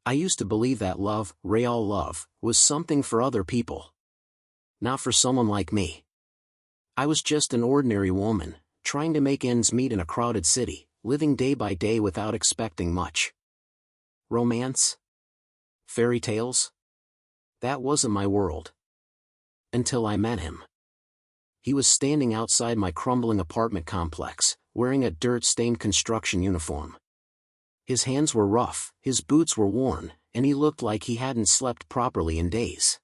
I used to believe that love, real love, was something for other people. Not for someone like me. I was just an ordinary woman, trying to make ends meet in a crowded city, living day by day without expecting much. Romance? Fairy tales? That wasn't my world. Until I met him. He was standing outside my crumbling apartment complex, wearing a dirt-stained construction uniform. His hands were rough, his boots were worn, and he looked like he hadn't slept properly in days.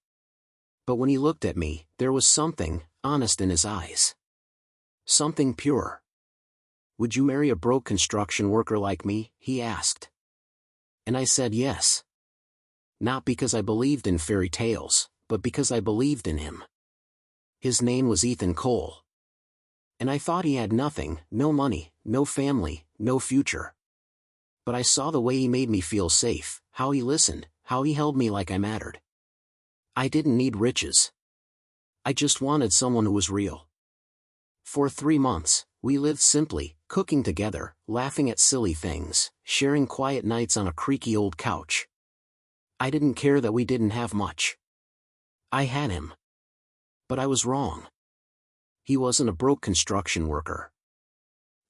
But when he looked at me, there was something honest in his eyes. Something pure. "Would you marry a broke construction worker like me?" he asked. And I said yes. Not because I believed in fairy tales, but because I believed in him. His name was Ethan Cole. And I thought he had nothing, no money, no family, no future. But I saw the way he made me feel safe, how he listened, how he held me like I mattered. I didn't need riches. I just wanted someone who was real. For 3 months, we lived simply, cooking together, laughing at silly things, sharing quiet nights on a creaky old couch. I didn't care that we didn't have much. I had him. But I was wrong. He wasn't a broke construction worker.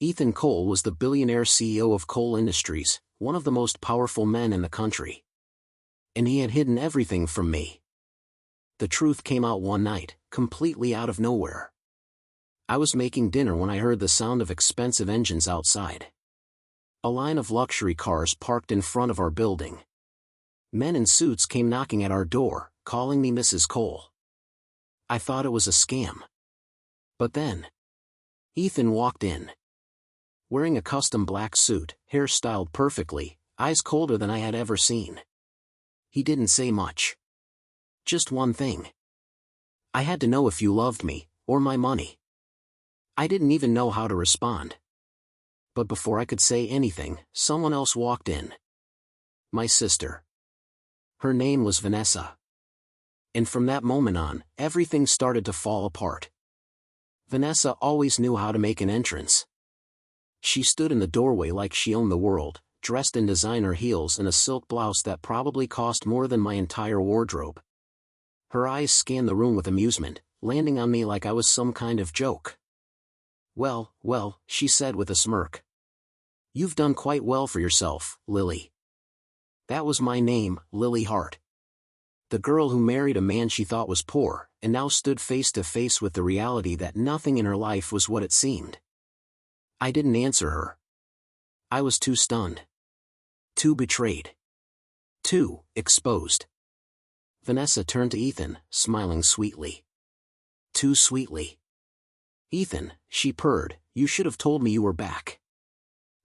Ethan Cole was the billionaire CEO of Cole Industries, one of the most powerful men in the country. And he had hidden everything from me. The truth came out one night, completely out of nowhere. I was making dinner when I heard the sound of expensive engines outside. A line of luxury cars parked in front of our building. Men in suits came knocking at our door, calling me Mrs. Cole. I thought it was a scam. But then, Ethan walked in. Wearing a custom black suit, hair styled perfectly, eyes colder than I had ever seen. He didn't say much. Just one thing. "I had to know if you loved me, or my money." I didn't even know how to respond. But before I could say anything, someone else walked in. My sister. Her name was Vanessa. And from that moment on, everything started to fall apart. Vanessa always knew how to make an entrance. She stood in the doorway like she owned the world, dressed in designer heels and a silk blouse that probably cost more than my entire wardrobe. Her eyes scanned the room with amusement, landing on me like I was some kind of joke. Well, she said with a smirk. "You've done quite well for yourself, Lily." That was my name, Lily Hart. The girl who married a man she thought was poor, and now stood face to face with the reality that nothing in her life was what it seemed. I didn't answer her. I was too stunned. Too betrayed. Too exposed. Vanessa turned to Ethan, smiling sweetly. Too sweetly. "Ethan," she purred, "you should have told me you were back.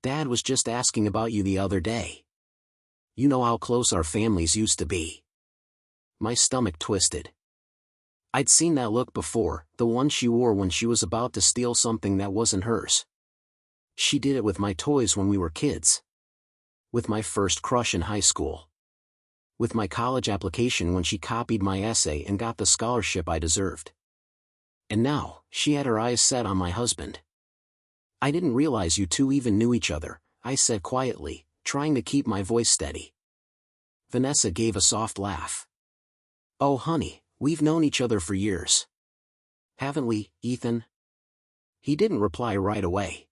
Dad was just asking about you the other day. You know how close our families used to be." My stomach twisted. I'd seen that look before, the one she wore when she was about to steal something that wasn't hers. She did it with my toys when we were kids. With my first crush in high school. With my college application when she copied my essay and got the scholarship I deserved. And now, she had her eyes set on my husband. "I didn't realize you two even knew each other," I said quietly, trying to keep my voice steady. Vanessa gave a soft laugh. "Oh honey, we've known each other for years. Haven't we, Ethan?" He didn't reply right away.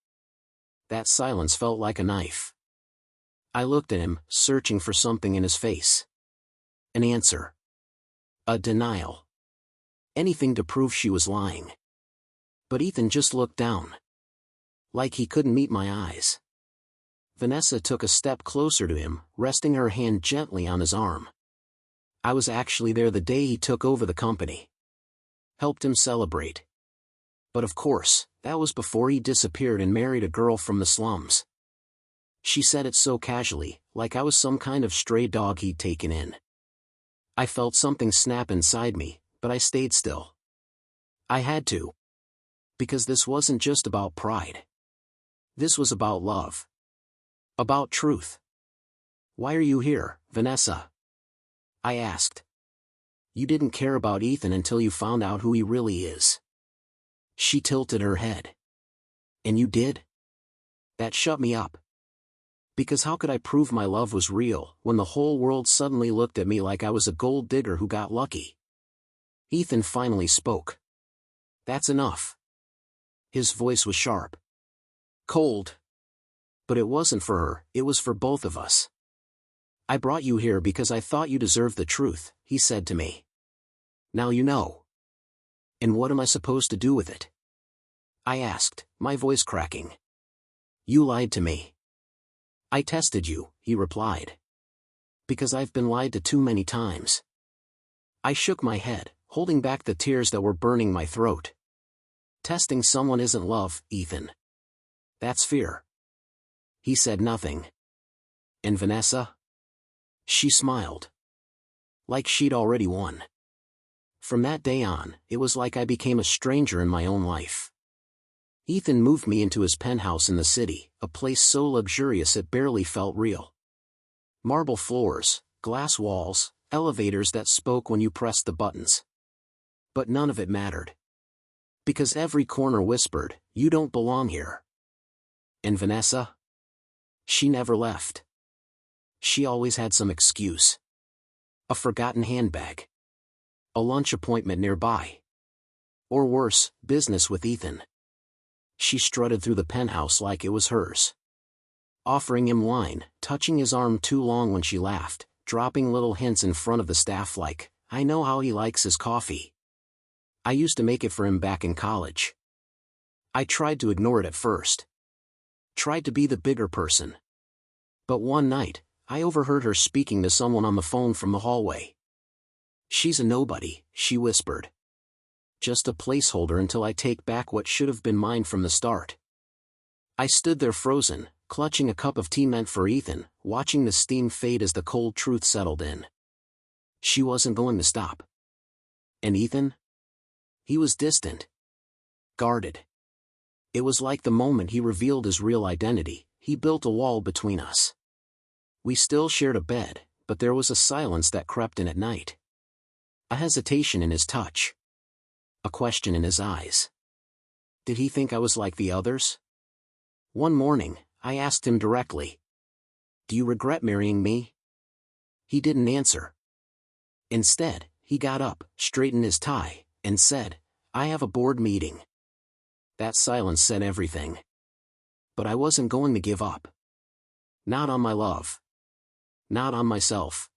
That silence felt like a knife. I looked at him, searching for something in his face. An answer. A denial. Anything to prove she was lying. But Ethan just looked down. Like he couldn't meet my eyes. Vanessa took a step closer to him, resting her hand gently on his arm. I was actually there the day he took over the company. Helped him celebrate. But of course, that was before he disappeared and married a girl from the slums. She said it so casually, like I was some kind of stray dog he'd taken in. I felt something snap inside me, but I stayed still. I had to. Because this wasn't just about pride. This was about love. About truth. "Why are you here, Vanessa?" I asked. "You didn't care about Ethan until you found out who he really is." She tilted her head. "And you did?" That shut me up. Because how could I prove my love was real when the whole world suddenly looked at me like I was a gold digger who got lucky? Ethan finally spoke. That's enough. His voice was sharp. Cold. But it wasn't for her, it was for both of us. I brought you here because I thought you deserved the truth, he said to me. Now you know. And what am I supposed to do with it? I asked, my voice cracking. You lied to me. I tested you, he replied. Because I've been lied to too many times. I shook my head, holding back the tears that were burning my throat. Testing someone isn't love, Ethan. That's fear. He said nothing. And Vanessa? She smiled. Like she'd already won. From that day on, it was like I became a stranger in my own life. Ethan moved me into his penthouse in the city, a place so luxurious it barely felt real. Marble floors, glass walls, elevators that spoke when you pressed the buttons. But none of it mattered. Because every corner whispered, you don't belong here. And Vanessa? She never left. She always had some excuse. A forgotten handbag. A lunch appointment nearby. Or worse, business with Ethan. She strutted through the penthouse like it was hers. Offering him wine, touching his arm too long when she laughed, dropping little hints in front of the staff like, I know how he likes his coffee. I used to make it for him back in college. I tried to ignore it at first. Tried to be the bigger person. But one night, I overheard her speaking to someone on the phone from the hallway. She's a nobody, she whispered. Just a placeholder until I take back what should have been mine from the start. I stood there frozen, clutching a cup of tea meant for Ethan, watching the steam fade as the cold truth settled in. She wasn't going to stop. And Ethan? He was distant. Guarded. It was like the moment he revealed his real identity, he built a wall between us. We still shared a bed, but there was a silence that crept in at night. A hesitation in his touch. A question in his eyes. Did he think I was like the others? One morning, I asked him directly. Do you regret marrying me? He didn't answer. Instead, he got up, straightened his tie, and said, I have a board meeting. That silence said everything. But I wasn't going to give up. Not on my love. Not on myself.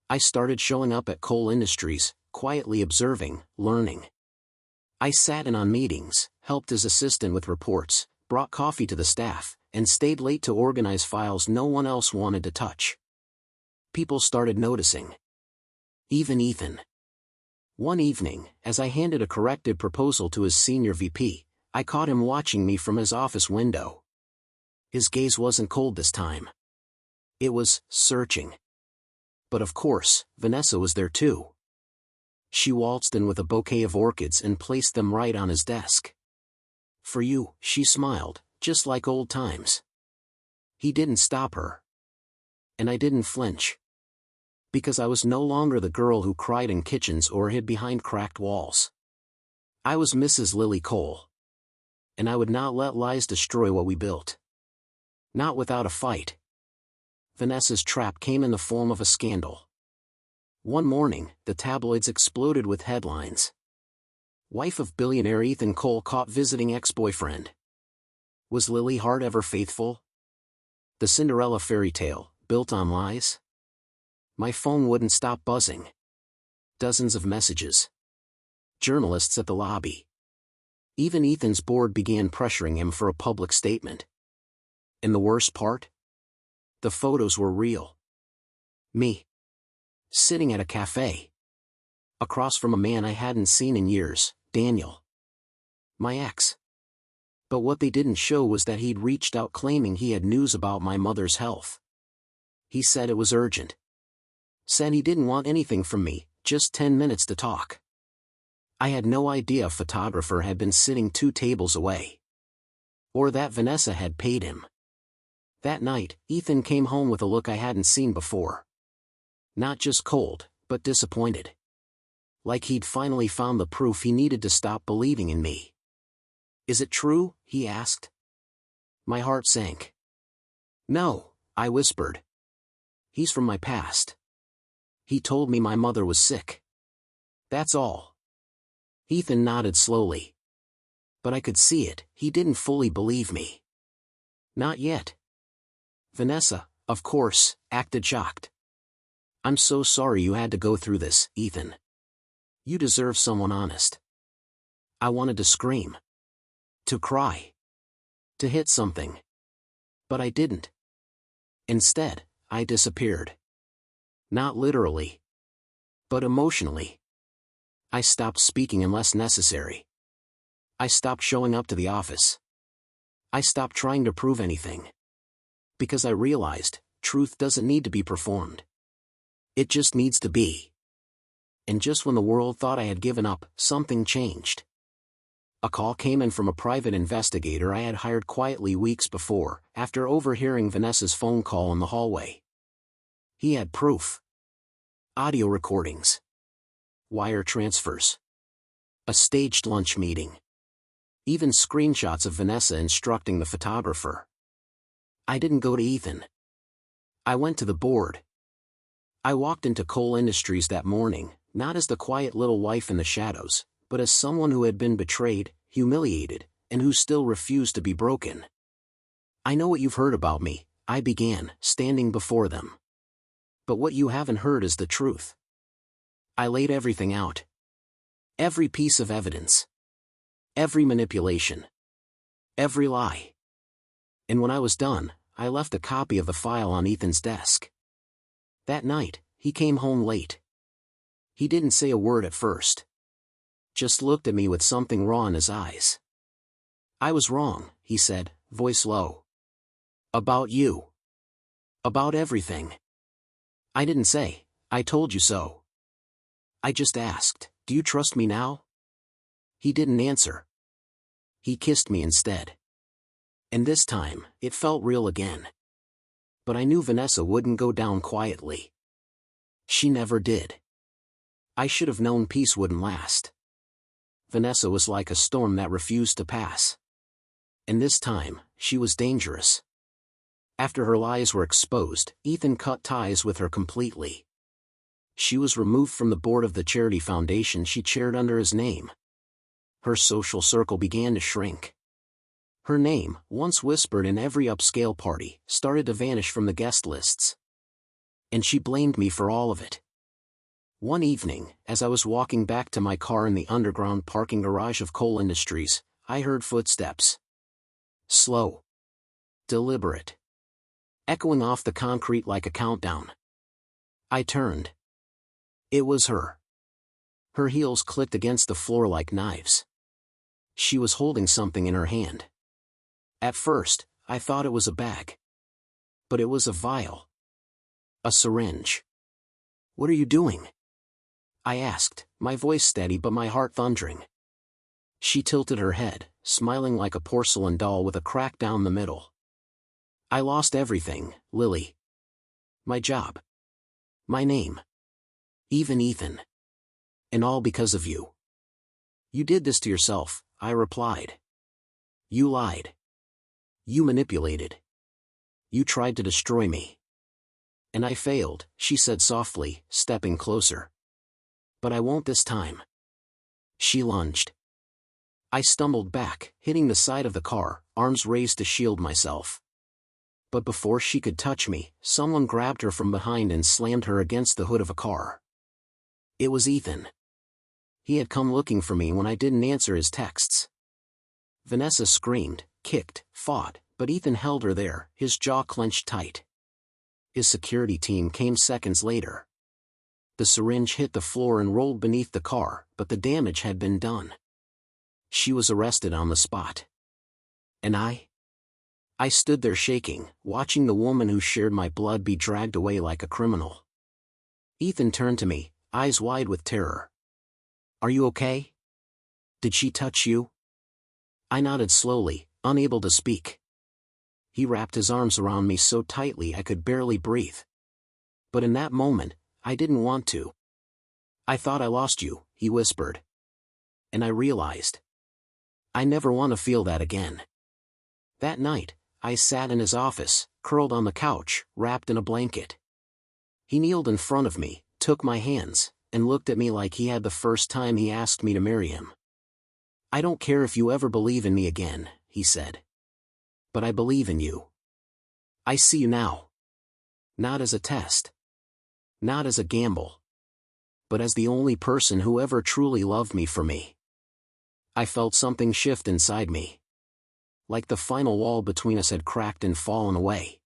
I started showing up at Cole Industries, quietly observing, learning. I sat in on meetings, helped his assistant with reports, brought coffee to the staff, and stayed late to organize files no one else wanted to touch. People started noticing. Even Ethan. One evening, as I handed a corrected proposal to his senior VP, I caught him watching me from his office window. His gaze wasn't cold this time. It was searching. But of course, Vanessa was there too. She waltzed in with a bouquet of orchids and placed them right on his desk. For you, she smiled, just like old times. He didn't stop her. And I didn't flinch. Because I was no longer the girl who cried in kitchens or hid behind cracked walls. I was Mrs. Lily Cole. And I would not let lies destroy what we built. Not without a fight. Vanessa's trap came in the form of a scandal. One morning, the tabloids exploded with headlines. Wife of billionaire Ethan Cole caught visiting ex-boyfriend. Was Lily Hart ever faithful? The Cinderella fairy tale, built on lies? My phone wouldn't stop buzzing. Dozens of messages. Journalists at the lobby. Even Ethan's board began pressuring him for a public statement. And the worst part? The photos were real. Me. Sitting at a cafe. Across from a man I hadn't seen in years, Daniel. My ex. But what they didn't show was that he'd reached out claiming he had news about my mother's health. He said it was urgent. Said he didn't want anything from me, just 10 minutes to talk. I had no idea a photographer had been sitting 2 tables away. Or that Vanessa had paid him. That night, Ethan came home with a look I hadn't seen before. Not just cold, but disappointed. Like he'd finally found the proof he needed to stop believing in me. Is it true? He asked. My heart sank. No, I whispered. He's from my past. He told me my mother was sick. That's all. Ethan nodded slowly. But I could see it, he didn't fully believe me. Not yet. Vanessa, of course, acted shocked. I'm so sorry you had to go through this, Ethan. You deserve someone honest. I wanted to scream. To cry. To hit something. But I didn't. Instead, I disappeared. Not literally. But emotionally. I stopped speaking unless necessary. I stopped showing up to the office. I stopped trying to prove anything. Because I realized, truth doesn't need to be performed. It just needs to be. And just when the world thought I had given up, something changed. A call came in from a private investigator I had hired quietly weeks before, after overhearing Vanessa's phone call in the hallway. He had proof. Audio recordings. Wire transfers. A staged lunch meeting. Even screenshots of Vanessa instructing the photographer. I didn't go to Ethan. I went to the board. I walked into Coal Industries that morning, not as the quiet little wife in the shadows, but as someone who had been betrayed, humiliated, and who still refused to be broken. I know what you've heard about me, I began, standing before them. But what you haven't heard is the truth. I laid everything out. Every piece of evidence. Every manipulation. Every lie. And when I was done, I left a copy of the file on Ethan's desk. That night, he came home late. He didn't say a word at first. Just looked at me with something raw in his eyes. I was wrong, he said, voice low. About you. About everything. I didn't say, I told you so. I just asked, do you trust me now? He didn't answer. He kissed me instead. And this time, it felt real again. But I knew Vanessa wouldn't go down quietly. She never did. I should have known peace wouldn't last. Vanessa was like a storm that refused to pass. And this time, she was dangerous. After her lies were exposed, Ethan cut ties with her completely. She was removed from the board of the charity foundation she chaired under his name. Her social circle began to shrink. Her name, once whispered in every upscale party, started to vanish from the guest lists. And she blamed me for all of it. One evening, as I was walking back to my car in the underground parking garage of Coal Industries, I heard footsteps. Slow. Deliberate. Echoing off the concrete like a countdown. I turned. It was her. Her heels clicked against the floor like knives. She was holding something in her hand. At first, I thought it was a bag. But it was a vial. A syringe. What are you doing? I asked, my voice steady but my heart thundering. She tilted her head, smiling like a porcelain doll with a crack down the middle. I lost everything, Lily. My job. My name. Even Ethan. And all because of you. You did this to yourself, I replied. You lied. You manipulated. You tried to destroy me. And I failed, she said softly, stepping closer. But I won't this time. She lunged. I stumbled back, hitting the side of the car, arms raised to shield myself. But before she could touch me, someone grabbed her from behind and slammed her against the hood of a car. It was Ethan. He had come looking for me when I didn't answer his texts. Vanessa screamed, kicked, fought, but Ethan held her there, his jaw clenched tight. His security team came seconds later. The syringe hit the floor and rolled beneath the car, but the damage had been done. She was arrested on the spot. And I stood there shaking, watching the woman who shared my blood be dragged away like a criminal. Ethan turned to me, eyes wide with terror. Are you okay? Did she touch you? I nodded slowly, unable to speak. He wrapped his arms around me so tightly I could barely breathe. But in that moment, I didn't want to. I thought I lost you, he whispered. And I realized. I never want to feel that again. That night, I sat in his office, curled on the couch, wrapped in a blanket. He kneeled in front of me, took my hands, and looked at me like he had the first time he asked me to marry him. "I don't care if you ever believe in me again," he said. "But I believe in you. I see you now. Not as a test. Not as a gamble. But as the only person who ever truly loved me for me." I felt something shift inside me. Like the final wall between us had cracked and fallen away.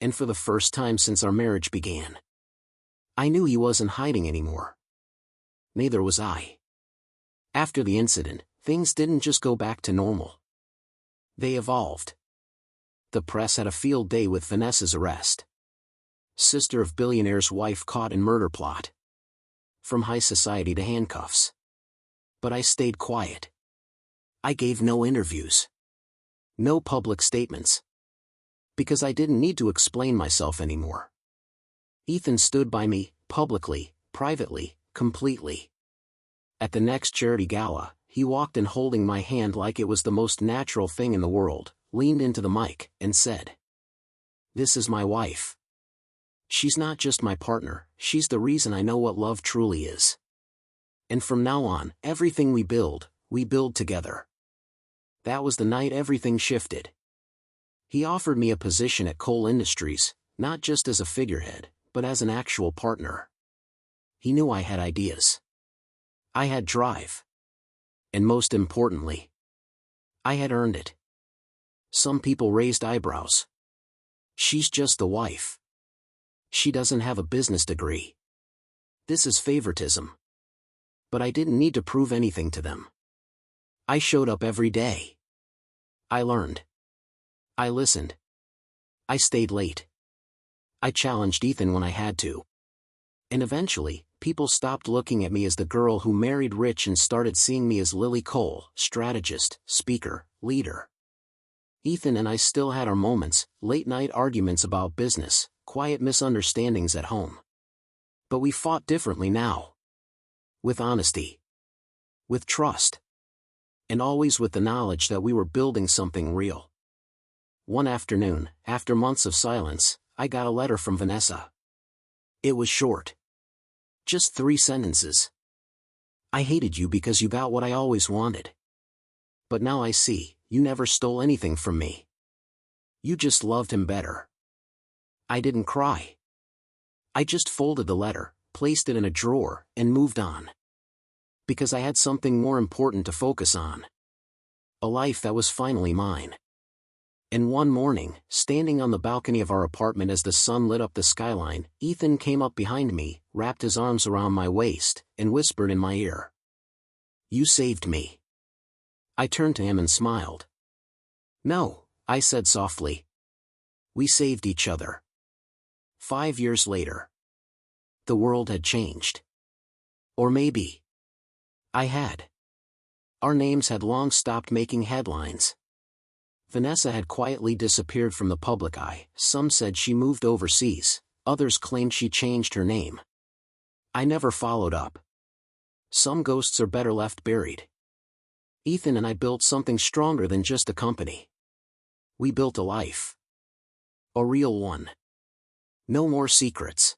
And for the first time since our marriage began, I knew he wasn't hiding anymore. Neither was I. After the incident, things didn't just go back to normal. They evolved. The press had a field day with Vanessa's arrest. Sister of billionaire's wife caught in murder plot. From high society to handcuffs. But I stayed quiet. I gave no interviews. No public statements. Because I didn't need to explain myself anymore. Ethan stood by me, publicly, privately, completely. At the next charity gala, he walked in holding my hand like it was the most natural thing in the world, leaned into the mic, and said, "This is my wife. She's not just my partner, she's the reason I know what love truly is. And from now on, everything we build together." That was the night everything shifted. He offered me a position at Coal Industries, not just as a figurehead, but as an actual partner. He knew I had ideas. I had drive. And most importantly, I had earned it. Some people raised eyebrows. "She's just the wife. She doesn't have a business degree. This is favoritism." But I didn't need to prove anything to them. I showed up every day. I learned. I listened. I stayed late. I challenged Ethan when I had to. And eventually, people stopped looking at me as the girl who married rich and started seeing me as Lily Cole, strategist, speaker, leader. Ethan and I still had our moments, late-night arguments about business, quiet misunderstandings at home. But we fought differently now. With honesty. With trust. And always with the knowledge that we were building something real. One afternoon, after months of silence, I got a letter from Vanessa. It was short. Just 3 sentences. "I hated you because you got what I always wanted. But now I see, you never stole anything from me. You just loved him better." I didn't cry. I just folded the letter, placed it in a drawer, and moved on. Because I had something more important to focus on. A life that was finally mine. And one morning, standing on the balcony of our apartment as the sun lit up the skyline, Ethan came up behind me, wrapped his arms around my waist, and whispered in my ear, "You saved me." I turned to him and smiled. "No," I said softly. "We saved each other." 5 years later. The world had changed. Or maybe I had. Our names had long stopped making headlines. Vanessa had quietly disappeared from the public eye. Some said she moved overseas, others claimed she changed her name. I never followed up. Some ghosts are better left buried. Ethan and I built something stronger than just a company. We built a life. A real one. No more secrets.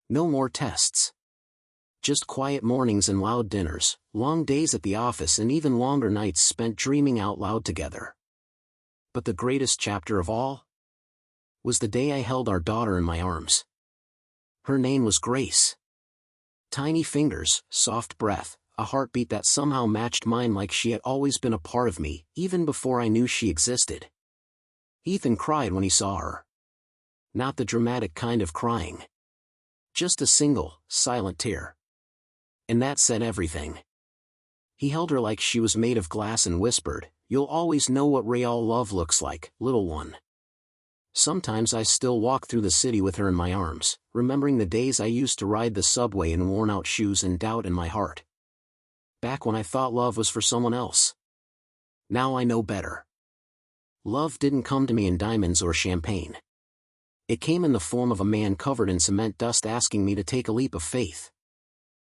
No more tests. Just quiet mornings and loud dinners, long days at the office and even longer nights spent dreaming out loud together. But the greatest chapter of all was the day I held our daughter in my arms. Her name was Grace. Tiny fingers, soft breath, a heartbeat that somehow matched mine like she had always been a part of me, even before I knew she existed. Ethan cried when he saw her. Not the dramatic kind of crying. Just a single, silent tear. And that said everything. He held her like she was made of glass and whispered, "You'll always know what real love looks like, little one." Sometimes I still walk through the city with her in my arms, remembering the days I used to ride the subway in worn-out shoes and doubt in my heart. Back when I thought love was for someone else. Now I know better. Love didn't come to me in diamonds or champagne. It came in the form of a man covered in cement dust asking me to take a leap of faith.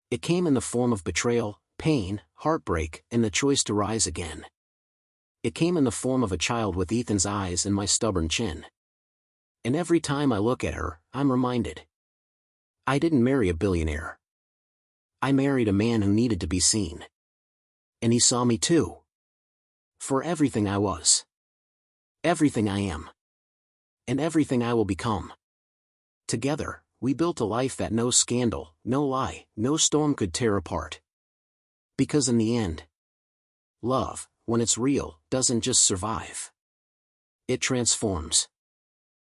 It came in the form of betrayal, pain, heartbreak, and the choice to rise again. It came in the form of a child with Ethan's eyes and my stubborn chin. And every time I look at her, I'm reminded. I didn't marry a billionaire. I married a man who needed to be seen. And he saw me too. For everything I was. Everything I am. And everything I will become. Together, we built a life that no scandal, no lie, no storm could tear apart. Because in the end, love, when it's real, doesn't just survive. It transforms.